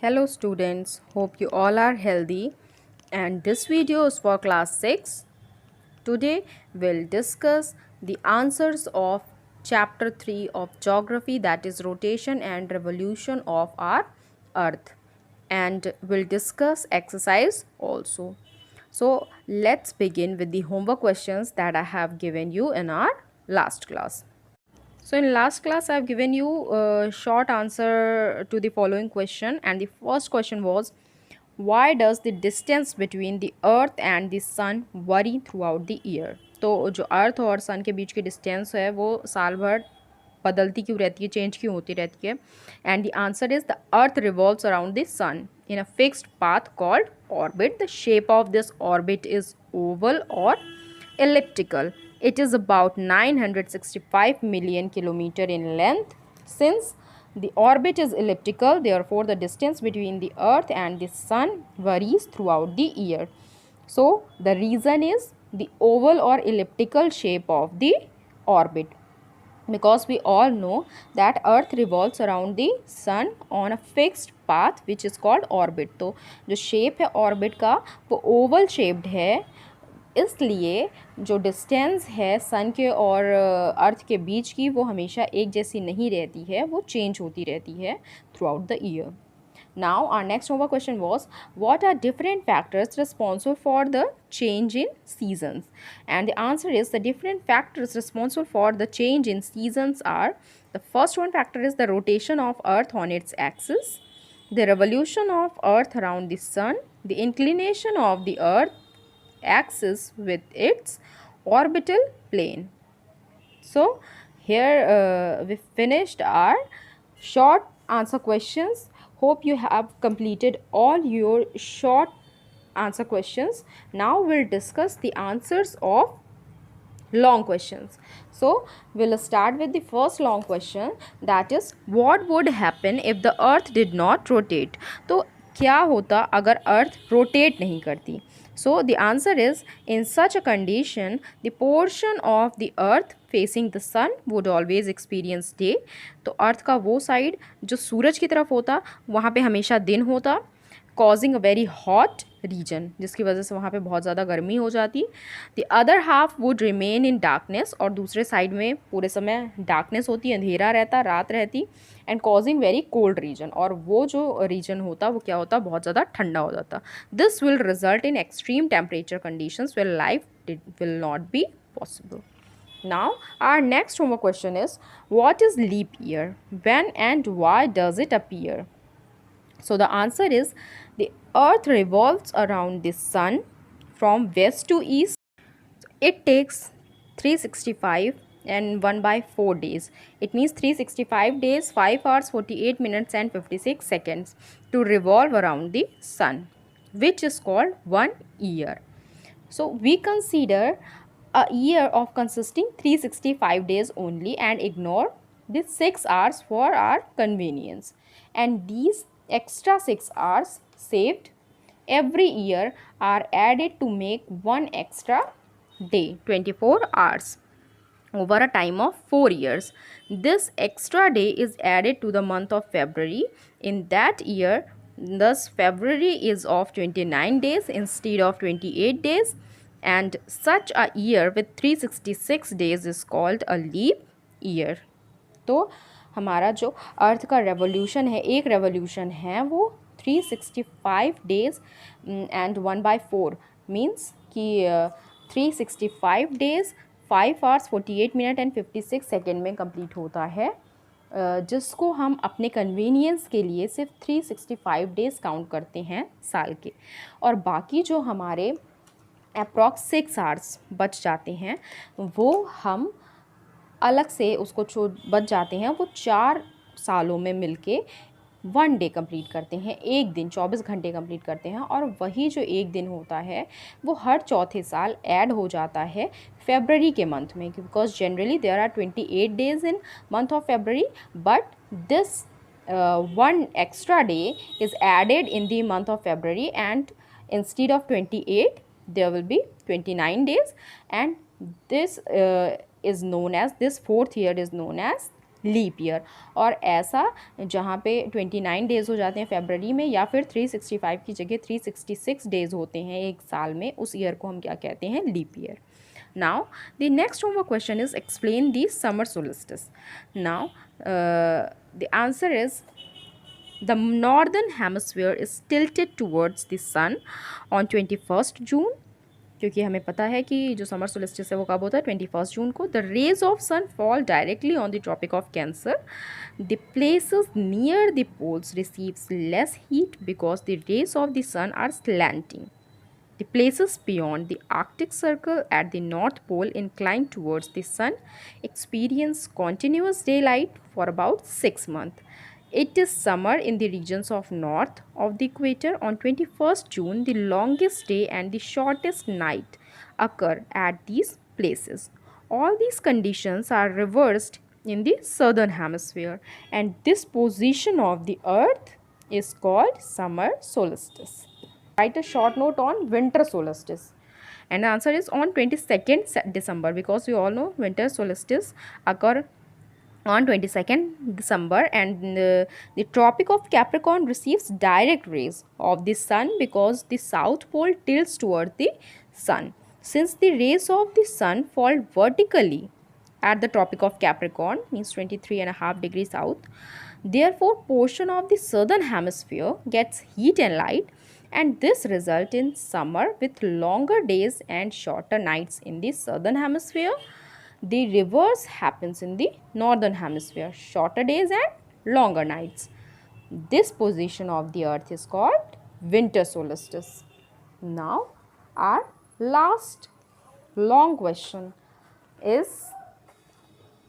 Hello students, hope you all are healthy and this video is for class 6. Today we'll discuss the answers of chapter 3 of geography, that is rotation and revolution of our earth, and we'll discuss exercise also. So let's begin with the homework questions that I have given you in our last class. So in last class I have given you a short answer to the following question, and the first question was, why does the distance between the earth and the sun vary throughout the year? तो जो अर्थ और सन के बीच की distance है वो साल भर बदलती क्यों रहती है, चेंज क्यों होती रहती है? And the answer is the earth revolves around the sun in a fixed path called orbit. The shape of this orbit is oval और elliptical. It is about 965 million kilometer in length. Since the orbit is elliptical, therefore the distance between the earth and the sun varies throughout the year. So the reason is the oval or elliptical shape of the orbit, because we all know that earth revolves around the sun on a fixed path which is called orbit. तो जो shape है orbit का वो oval shaped है, इसलिए जो distance है सन के और अर्थ के बीच की वो हमेशा एक जैसी नहीं रहती है, वो चेंज होती रहती है through out the year. Now our next homework question was, what are different factors responsible for the change in seasons? And the answer is, the different factors responsible for the change in seasons are, the first one factor is the rotation of earth on its axis, the revolution of earth around the sun, the inclination of the earth axis with its orbital plane. So here we finished our short answer questions. Hope you have completed all your short answer questions. Now we'll discuss the answers of long questions. So we'll start with the first long question, that is, what would happen if the earth did not rotate? तो क्या होता अगर earth rotate नहीं करती? So the answer is, in such a condition the portion of the earth facing the sun would always experience day. तो अर्थ का वो side जो सूरज की तरफ होता वहाँ पे हमेशा दिन होता, causing a very hot region, जिसकी वजह से वहाँ पे बहुत ज़्यादा गर्मी हो जाती. The other half would remain in darkness, और दूसरे साइड में पूरे समय डार्कनेस होती, अंधेरा रहता, रात रहती, and causing very cold region, और वो जो रीजन होता वो क्या होता, बहुत ज़्यादा ठंडा हो जाता. This will result in extreme temperature conditions where life will not be possible. Now our next homework question is, what is leap year? When and why does it appear? So the answer is, the earth revolves around the sun from west to east. It takes 365 and 1 by 4 days. It means 365 days, 5 hours, 48 minutes and 56 seconds to revolve around the sun, which is called 1 year. So we consider a year of consisting 365 days only and ignore the 6 hours for our convenience. And these extra 6 hours saved every year are added to make one extra day, 24 hours, over a time of 4 years. This extra day is added to the month of February in that year. Thus February is of 29 days instead of 28 days, and such a year with 366 days is called a leap year. तो हमारा जो अर्थ का revolution है, एक revolution है वो 365 days and 1 by 4 means कि 365 days 5 hours 48 minute and 56 second में कंप्लीट होता है, जिसको हम अपने कन्वीनियंस के लिए सिर्फ 365 डेज़ काउंट करते हैं साल के, और बाकी जो हमारे अप्रॉक्स 6 hours बच जाते हैं वो हम अलग से उसको बच जाते हैं, वो 4 सालों में मिलके 1 डे कंप्लीट करते हैं, एक दिन 24 घंटे कंप्लीट करते हैं, और वही जो एक दिन होता है वो हर चौथे साल ऐड हो जाता है फेबररी के मंथ में, because generally there are 28 days in month of February, but this 1 extra day is added in the month of February, and instead of 28 there will be 29 days, and this is known as, this 4th year is known as leap year. और ऐसा जहाँ पे 29 days हो जाते हैं फरवरी में, या फिर 365 की जगह 366 डेज़ होते हैं एक साल में, उस ईयर को हम क्या कहते हैं? Leap year. Now, the next homework question is explain the summer solstice. Now, the answer is the northern hemisphere is tilted towards the sun on 21st June. क्योंकि हमें पता है कि जो समर सोलिस्टिस है वो कब होता है? 21 जून को. The rays of sun fall directly on the Tropic of Cancer. The places near the poles receives less heat because the rays of the sun are slanting. The places beyond the Arctic Circle at the North Pole incline towards the Sun experience continuous daylight for about 6 months. It is summer in the regions of north of the equator. On 21st June, the longest day and the shortest night occur at these places. All these conditions are reversed in the southern hemisphere, and this position of the earth is called summer solstice. Write a short note on winter solstice, and the answer is on 22nd December, because we all know winter solstice occur on 22nd December, and the tropic of Capricorn receives direct rays of the sun because the south pole tilts toward the sun. Since the rays of the sun fall vertically at the tropic of Capricorn, means 23.5 degrees south, therefore portion of the southern hemisphere gets heat and light, and this result in summer with longer days and shorter nights in the southern hemisphere. The reverse happens in the northern hemisphere, shorter days and longer nights. This position of the earth is called winter solstice. Now our last long question is,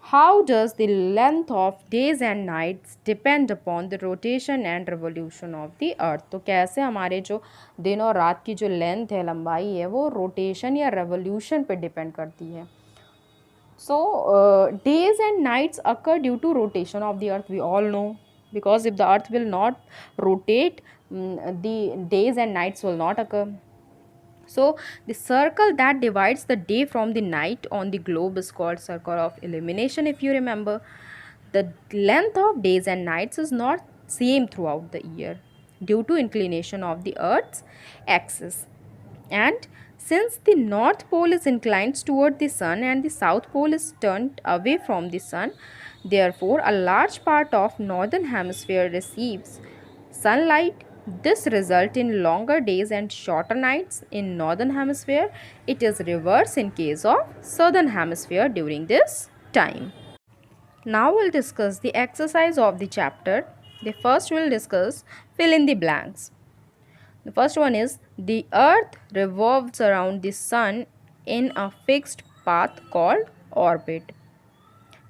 how does the length of days and nights depend upon the rotation and revolution of the earth? तो कैसे हमारे जो दिन और रात की जो length है, लंबाई है, वो रोटेशन या रेवोल्यूशन पे डिपेंड करती है. So days and nights occur due to rotation of the earth, we all know, because if the earth will not rotate, the days and nights will not occur. So the circle that divides the day from the night on the globe is called circle of illumination, if you remember. The length of days and nights is not same throughout the year due to inclination of the earth's axis. And since the north pole is inclined toward the sun and the south pole is turned away from the sun, therefore a large part of northern hemisphere receives sunlight. This result in longer days and shorter nights in northern hemisphere. It is reverse in case of southern hemisphere during this time. Now we'll discuss the exercise of the chapter. The first we'll discuss fill in the blanks. The first one is, the earth revolves around the sun in a fixed path called orbit.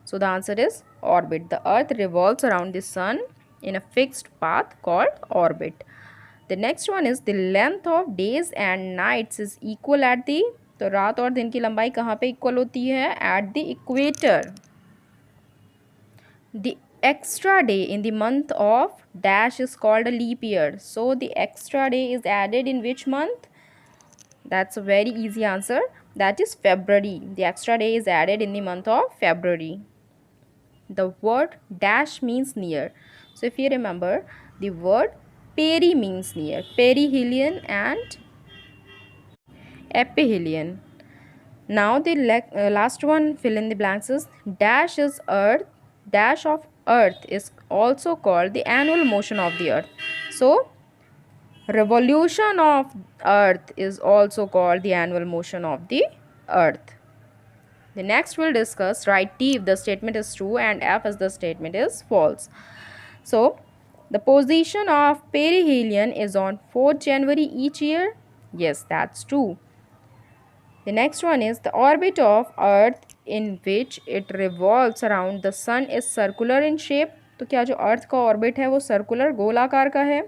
So the answer is orbit. The earth revolves around the sun in a fixed path called orbit. The next one is, the length of days and nights is equal at the, तो रात और दिन की लंबाई कहाँ पे equal होती है? At the equator. The extra day in the month of dash is called a leap year. So the extra day is added in which month? That's a very easy answer. That is February. The extra day is added in the month of February. The word dash means near. So if you remember, the word peri means near. Perihelion and aphelion. Now the last one, fill in the blanks, is dash is earth. Dash of earth is also called the annual motion of the earth. So revolution of earth is also called the annual motion of the earth. The next we'll discuss, write T if the statement is true and F as the statement is false. So the position of perihelion is on 4th January each year. Yes, that's true. The next one is, the orbit of earth in which it revolves around the sun is circular in shape. तो क्या जो अर्थ का orbit है वो circular गोलाकार का है?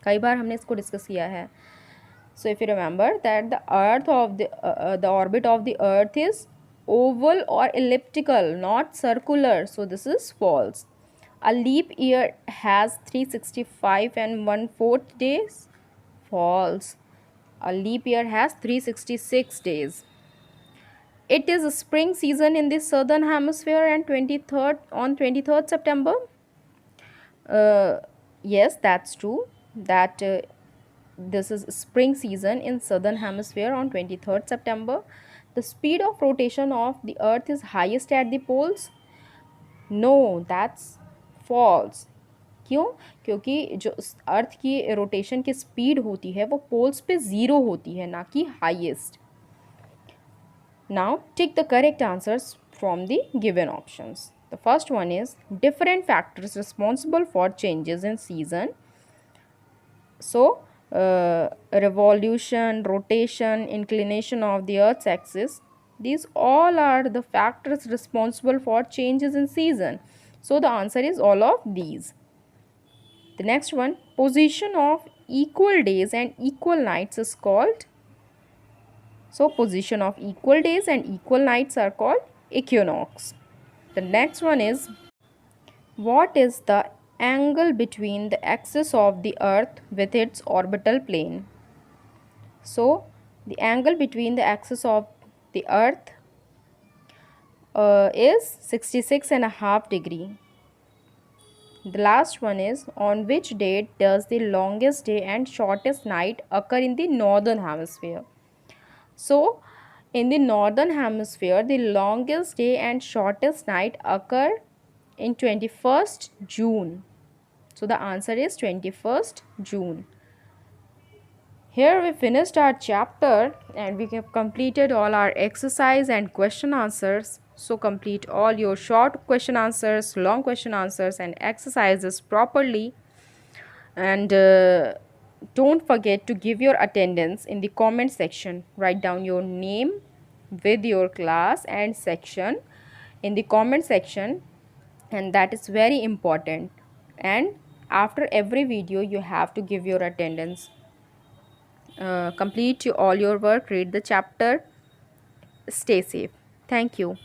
कई बार हमने इसको डिस्कस किया है. So if you remember that the earth of the orbit of the earth is oval or elliptical, not circular. So this is false. A leap year has 365 and 1/4 days. False. A leap year has 366 days. It is a spring season in the southern hemisphere and 23rd on 23rd September. Uh, yes, that's true. That this is spring season in southern hemisphere on 23rd September. The speed of rotation of the earth is highest at the poles. No, that's false. क्यों? क्योंकि जो अर्थ की rotation की speed होती है वो poles पे zero होती है, ना कि highest. Now tick the correct answers from the given options. The first one is different factors responsible for changes in season. So, revolution, rotation, inclination of the Earth's axis, these all are the factors responsible for changes in season. So, the answer is all of these. The next one, position of equal days and equal nights is called. So, position of equal days and equal nights are called equinox. The next one is, what is the angle between the axis of the earth with its orbital plane? So, the angle between the axis of the earth is 66.5 degree. The last one is, on which date does the longest day and shortest night occur in the northern hemisphere? So, in the northern hemisphere, the longest day and shortest night occur in 21st June. So, the answer is 21st June. Here we finished our chapter and we have completed all our exercise and question answers. So, complete all your short question answers, long question answers and exercises properly. And don't forget to give your attendance in the comment section. Write down your name with your class and section in the comment section, and that is very important. And after every video you have to give your attendance. Complete all your work, read the chapter, stay safe. Thank you.